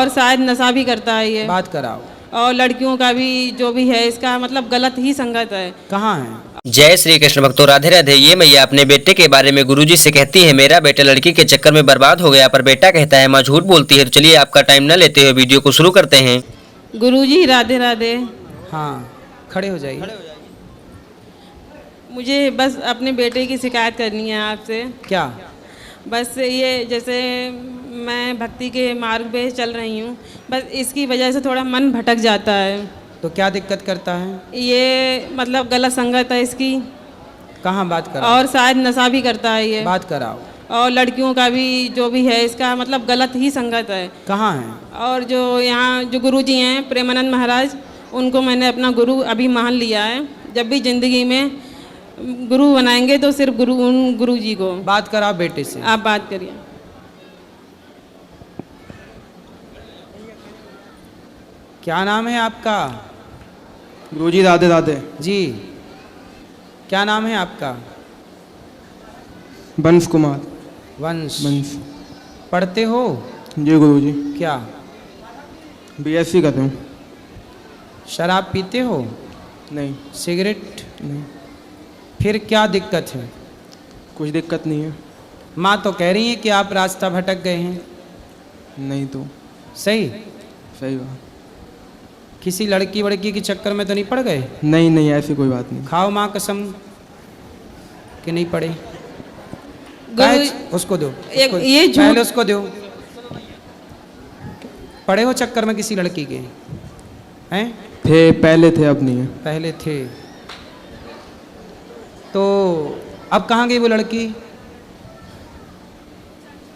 और शायद नशा भी करता है ये। बात कराओ। और लड़कियों का भी जो भी है इसका मतलब गलत ही संगत है। कहाँ है? जय श्री कृष्ण भक्तों, राधे राधे। ये मैया अपने बेटे के बारे में गुरुजी से कहती है, मेरा बेटा लड़की के चक्कर में बर्बाद हो गया, पर बेटा कहता है माँ झूठ बोलती है। तो चलिए आपका टाइम न लेते हुए वीडियो को शुरू करते हैं। गुरुजी राधे राधे। हाँ, खड़े हो जाइए। मुझे बस अपने बेटे की शिकायत करनी है आपसे। क्या? बस ये जैसे मैं भक्ति के मार्ग पे चल रही हूँ, बस इसकी वजह से थोड़ा मन भटक जाता है। तो क्या दिक्कत करता है? ये मतलब गलत संगत है इसकी। कहाँ? बात कराओ। और शायद नशा भी करता है ये। बात कराओ। और लड़कियों का भी जो भी है इसका मतलब गलत ही संगत है। कहाँ है? और जो यहाँ जो गुरुजी हैं प्रेमानंद महाराज, उनको मैंने अपना गुरु अभी मान लिया है। जब भी जिंदगी में गुरु बनाएंगे तो सिर्फ उन गुरुजी को। बात कराओ बेटे से। आप बात करिए। क्या नाम है आपका? गुरुजी राधे राधे। जी, क्या नाम है आपका? वंश कुमार। वंश। वंश। पढ़ते हो? जी गुरुजी। क्या? बीएससी कर रहा हूँ। शराब पीते हो? नहीं। सिगरेट? नहीं। फिर क्या दिक्कत है? कुछ दिक्कत नहीं है। माँ तो कह रही है कि आप रास्ता भटक गए हैं। नहीं तो सही? सही बात। किसी लड़की वड़की के चक्कर में तो नहीं पड़ गए? नहीं नहीं, ऐसी कोई बात नहीं। खाओ माँ कसम कि नहीं पड़े। उसको दो। ये झूठ। पहले उसको दो। पड़े हो चक्कर में किसी लड़की के? हैं? थे, पहले थे, अब नहीं है। पहले थे। तो अब कहाँ गई वो लड़की?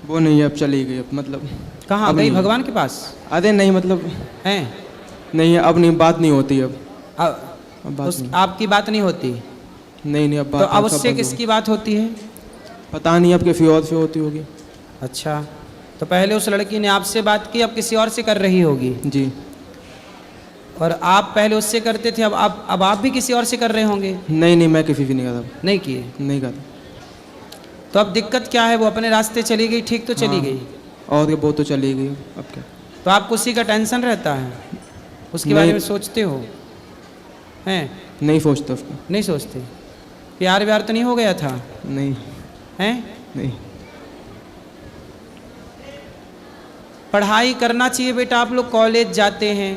वो नहीं है, अब चली गई। अब मतलब कहाँ गई? भगवान के पास? अरे नहीं, मतलब हैं? नहीं है, अब नहीं, बात नहीं होती अब बात नहीं। आपकी बात नहीं होती? नहीं, अब तो बात अब उससे किसकी बात होती है? पता नहीं, अब किसी और से होती होगी। अच्छा, तो पहले उस लड़की ने आपसे बात की, अब किसी और से कर रही होगी। जी। और आप पहले उससे करते थे, अब आप भी किसी और से कर रहे होंगे? नहीं नहीं, मैं किसी से नहीं करता। नहीं किए? नहीं करता। तो अब दिक्कत क्या है? वो अपने रास्ते चली गई, ठीक तो चली गई। और वो तो चली गई, अब क्या। तो आपको उसी का टेंशन रहता है? उसके बारे में सोचते हो? हैं? नहीं सोचता उसको। नहीं सोचते? प्यार व्यार तो नहीं हो गया था? नहीं। हैं? नहीं। पढ़ाई करना चाहिए बेटा। आप लोग कॉलेज जाते हैं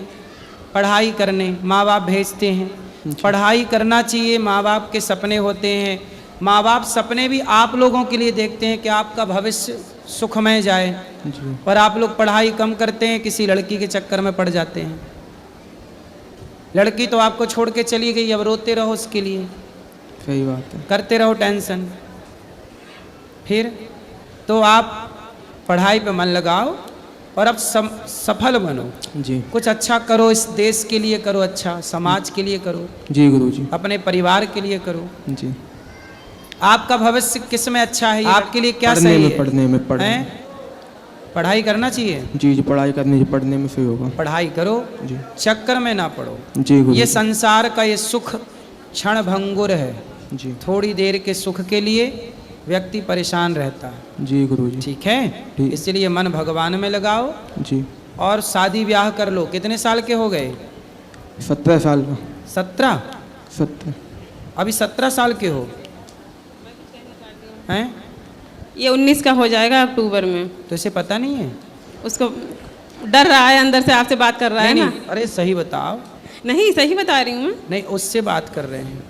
पढ़ाई करने, माँ बाप भेजते हैं। पढ़ाई करना चाहिए, माँ बाप के सपने होते हैं। माँ बाप सपने भी आप लोगों के लिए देखते हैं कि आपका भविष्य सुखमय जाए। जी। पर आप लोग पढ़ाई कम करते हैं, किसी लड़की के चक्कर में पड़ जाते हैं। लड़की तो आपको छोड़ के चली गई, अब रोते रहो उसके लिए, सही बात है। करते रहो टेंशन। फिर तो आप पढ़ाई पे मन लगाओ और अब सफल बनो। जी। कुछ अच्छा करो, इस देश के लिए करो, अच्छा समाज के लिए करो, जी गुरुजी। अपने परिवार के लिए करो। जी। आपका भविष्य किस में अच्छा है? आपके लिए क्या पढ़ने सही में, है? पढ़ने में। पढ़ाई करना चाहिए। जी जी, पढ़ाई करनी चाहिए, पढ़ने में सही होगा। पढ़ाई करो, जी। चक्कर में ना पड़ो। जी गुरुजी। ये संसार का ये सुख क्षण भंगुर है। जी। थोड़ी देर के सुख के लिए व्यक्ति परेशान रहता है। जी गुरुजी। ठीक है? ठीक। इसलिए मन भगवान में लगाओ जी। और शादी ब्याह कर लो। कितने साल के हो गए? 17 साल का। 17? 17। अभी 17 साल के हो हैं? ये 19 का हो जाएगा अक्टूबर में। तो इसे पता नहीं है? उसको डर रहा है, अंदर से आपसे बात कर रहा है ना। अरे सही बताओ। नहीं, सही बता रही हूँ मैं। नहीं, उससे बात कर रहे हैं।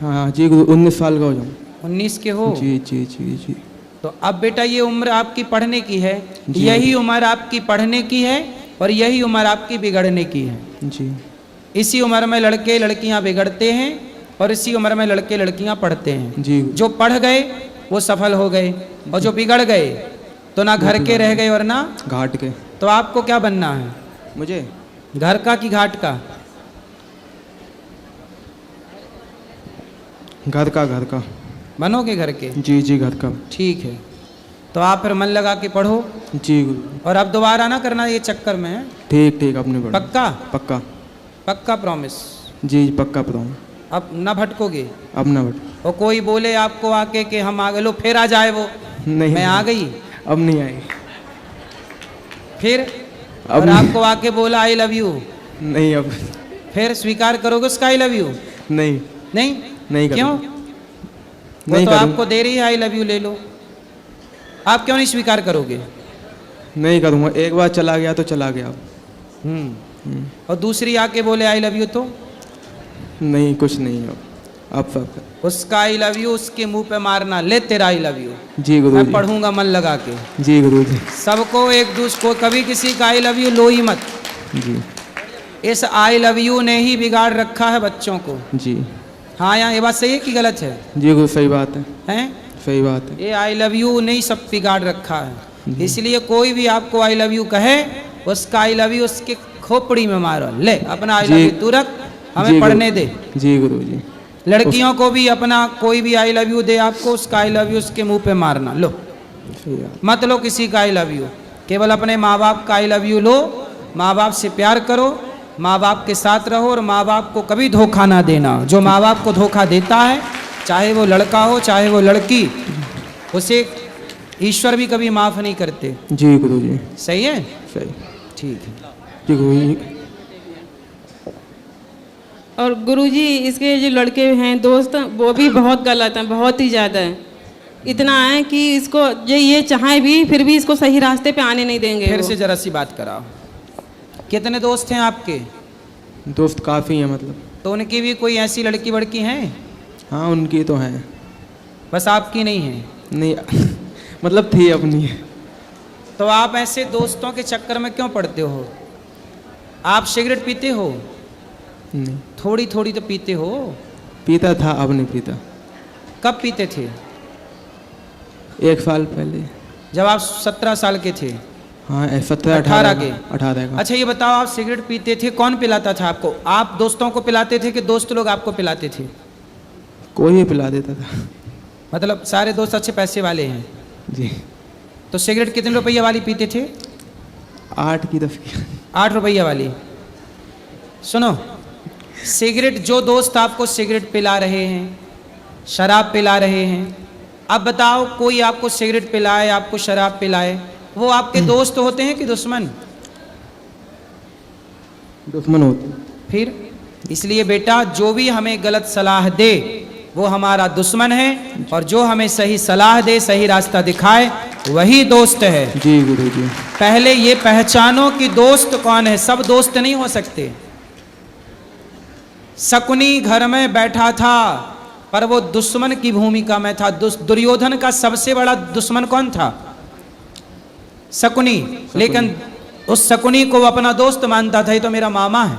हाँ जी गुरु, 19 साल का हो जाऊँ। 19 के हो? जी जी जी जी। तो अब बेटा ये उम्र आपकी पढ़ने की है। जी। यही उम्र आपकी पढ़ने की है और यही उम्र आपकी बिगड़ने की है। जी। इसी उम्र में लड़के लड़कियां बिगड़ते हैं और इसी उम्र में लड़के लड़कियां पढ़ते हैं। जी। जो पढ़ गए वो सफल हो गए और जो बिगड़ गए तो ना घर के रह गए और ना घाट के। तो आपको क्या बनना है? मुझे घर का कि घाट का? घर का। घर का बनोगे घर के? जी जी, घर का। ठीक है, तो आप फिर मन लगा के पढ़ो जी गुरु। और अब दोबारा ना करना ये चक्कर में। ठीक ठीक, अपने पढ़ो। पक्का? पक्का। पक्का प्रॉमिस? जी पक्का पढ़ाऊँ। अब ना भटकोगे? अब ना बट। और कोई बोले आपको आके कि हम आ गए, लो फिर आ जाए वो नहीं, मैं आ गई, अब नहीं आई। फिर और नहीं। आपको आके बोला आई लव यू, नहीं अब फिर स्वीकार करोगे उसका आई लव यू? नहीं नहीं? नहीं क्यों? करूँगा। वो नहीं तो करूँगा। आपको दे रही है आई लव यू, ले लो। आप क्यों नहीं स्वीकार करोगे? नहीं करूँगा, एक बार चला गया तो चला गया। और दूसरी आके बोले आई लव यू तो नहीं कुछ नहीं अब उसका आई लव यू उसके मुंह पे मारना, ले तेरा आई लव यू, जी गुरु मैं जी। पढ़ूंगा मन लगा के। जी गुरु जी। सबको एक दूसरे को कभी किसी का आई लव यू लो ही मत। जी इस आई लव यू ने ही बिगाड़ रखा है बच्चों को। जी। हाँ, यहाँ ये बात सही है कि गलत है? जी गुरु सही बात है, हैं? सही बात है। ये आई लव यू ने ही सब बिगाड़ रखा है। इसलिए कोई भी आपको आई लव यू कहे, उसका आई लव यू उसके खोपड़ी में मारो, ले अपना आई लव जी। यू तू रख, जी हमें गुरु- पढ़ने दे। जी गुरु जी। लड़कियों को भी अपना कोई भी आई लव यू दे आपको, उसका आई लव यू उसके मुंह पे मारना, लो सही बात। मत लो किसी का आई लव यू। केवल अपने माँ बाप का आई लव यू लो, माँ बाप से प्यार करो, माँ बाप के साथ रहो और माँ बाप को कभी धोखा ना देना। जो माँ बाप को धोखा देता है, चाहे वो लड़का हो चाहे वो लड़की, उसे ईश्वर भी कभी माफ़ नहीं करते। जी गुरु जी। सही है? सही। ठीक है। जी गुरु जी। और गुरुजी इसके जो लड़के हैं दोस्त, वो भी बहुत गलत हैं, बहुत ही ज़्यादा है। इतना है कि इसको ये चाहे भी फिर भी इसको सही रास्ते पे आने नहीं देंगे फिर वो। से जरा सी बात कराओ। कितने दोस्त हैं आपके? दोस्त काफ़ी हैं मतलब। तो उनकी भी कोई ऐसी लड़की वड़की हैं? हाँ उनकी तो हैं। बस आपकी नहीं है? नहीं मतलब थी अपनी। तो आप ऐसे दोस्तों के चक्कर में क्यों पड़ते हो? आप सिगरेट पीते हो? नहीं थोड़ी थोड़ी तो पीते हो। पीता था, अब नहीं पीता। कब पीते थे? 1 साल पहले। जब आप 17 साल के थे? हाँ 17 18 के? 18 का। अच्छा ये बताओ, आप सिगरेट पीते थे, कौन पिलाता था आपको? आप दोस्तों को पिलाते थे कि दोस्त लोग आपको पिलाते थे? कोई भी पिला देता था। मतलब सारे दोस्त अच्छे पैसे वाले हैं? जी। तो सिगरेट कितने रुपये वाली पीते थे? 8 की 10 की। 8 रुपये वाली। सुनो, सिगरेट जो दोस्त आपको सिगरेट पिला रहे हैं, शराब पिला रहे हैं, अब बताओ कोई आपको सिगरेट पिलाए, आपको शराब पिलाए, वो आपके दोस्त होते हैं कि दुश्मन? दुश्मन होते। फिर इसलिए बेटा, जो भी हमें गलत सलाह दे वो हमारा दुश्मन है, और जो हमें सही सलाह दे, सही रास्ता दिखाए, वही दोस्त है। जी गुरु जी। पहले ये पहचानो कि दोस्त कौन है। सब दोस्त नहीं हो सकते। शकुनी घर में बैठा था पर वो दुश्मन की भूमिका में था। दुर्योधन का सबसे बड़ा दुश्मन कौन था? शकुनी। लेकिन उस शकुनी को वो अपना दोस्त मानता था, ये तो मेरा मामा है।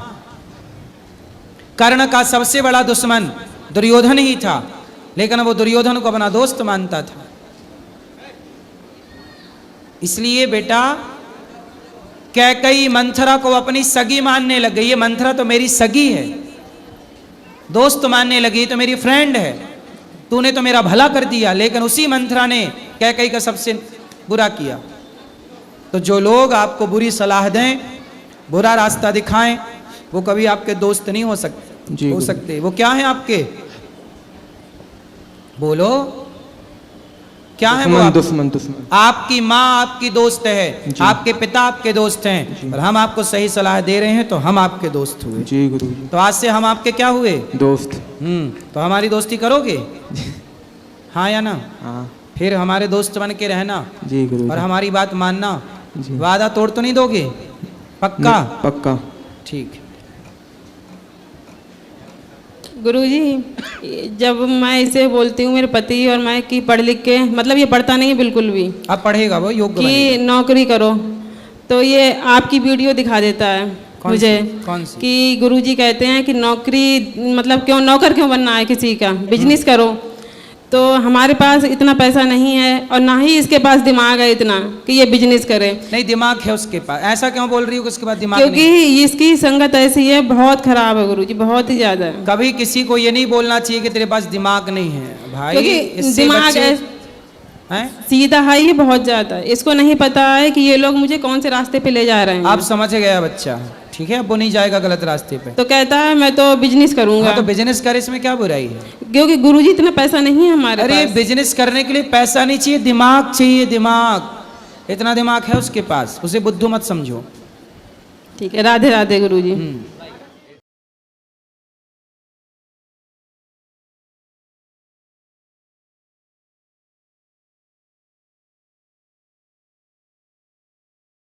कर्ण का सबसे बड़ा दुश्मन दुर्योधन ही था, लेकिन वो दुर्योधन को अपना दोस्त मानता था। इसलिए बेटा, कैकई मंथरा को अपनी सगी मानने लग गई। ये मंथरा तो मेरी सगी है, दोस्त मानने लगी, तो मेरी फ्रेंड है, तूने तो मेरा भला कर दिया। लेकिन उसी मंथरा ने कैकई का सबसे बुरा किया। तो जो लोग आपको बुरी सलाह दें, बुरा रास्ता दिखाएं, वो कभी आपके दोस्त नहीं हो सकते। वो क्या है आपके? बोलो, क्या है वो? दुश्मन। दुश्मन। आपकी माँ आपकी दोस्त है, आपके पिता आपके दोस्त हैं, और हम आपको सही सलाह दे रहे हैं तो हम आपके दोस्त हुए। जी गुरु जी। तो आज से हम आपके क्या हुए? दोस्त। तो हमारी दोस्ती करोगे? हाँ या ना? हाँ। फिर हमारे दोस्त बन के रहना जी गुरु और जी। हमारी बात मानना। जी। वादा तोड़ तो नहीं दोगे? पक्का? पक्का। ठीक। गुरुजी, जब मैं इसे बोलती हूँ मेरे पति और मैं कि पढ़ लिख के, मतलब ये पढ़ता नहीं है बिल्कुल भी, अब पढ़ेगा वो, योग्य कि बनेगा। नौकरी करो, तो ये आपकी वीडियो दिखा देता है मुझे कौन सी? कि गुरुजी कहते हैं कि नौकरी मतलब क्यों, नौकर क्यों बनना है किसी का, बिजनेस करो। तो हमारे पास इतना पैसा नहीं है और ना ही इसके पास दिमाग है इतना कि ये बिजनेस करे। नहीं, दिमाग है उसके पास। ऐसा क्यों बोल रही हो कि उसके पास दिमाग क्योंकि नहीं? इसकी संगत ऐसी है, बहुत खराब है गुरुजी, बहुत ही ज्यादा। कभी किसी को ये नहीं बोलना चाहिए कि तेरे पास दिमाग नहीं है भाई। क्योंकि इससे दिमाग बच्चे- हैं? सीधा है ये, बहुत ज्यादा। इसको नहीं पता है कि ये लोग मुझे कौन से रास्ते पे ले जा रहे हैं। आप समझ गया बच्चा, ठीक है, अब वो नहीं जाएगा गलत रास्ते पे। तो कहता है मैं तो बिजनेस करूंगा। हाँ, तो बिजनेस कर, इसमें क्या बुराई है? क्योंकि गुरुजी इतना पैसा नहीं है हमारे अरे पास। बिजनेस करने के लिए पैसा नहीं चाहिए, दिमाग चाहिए, दिमाग। इतना दिमाग है उसके पास, उसे बुद्धू मत समझो। ठीक है, राधे राधे गुरुजी।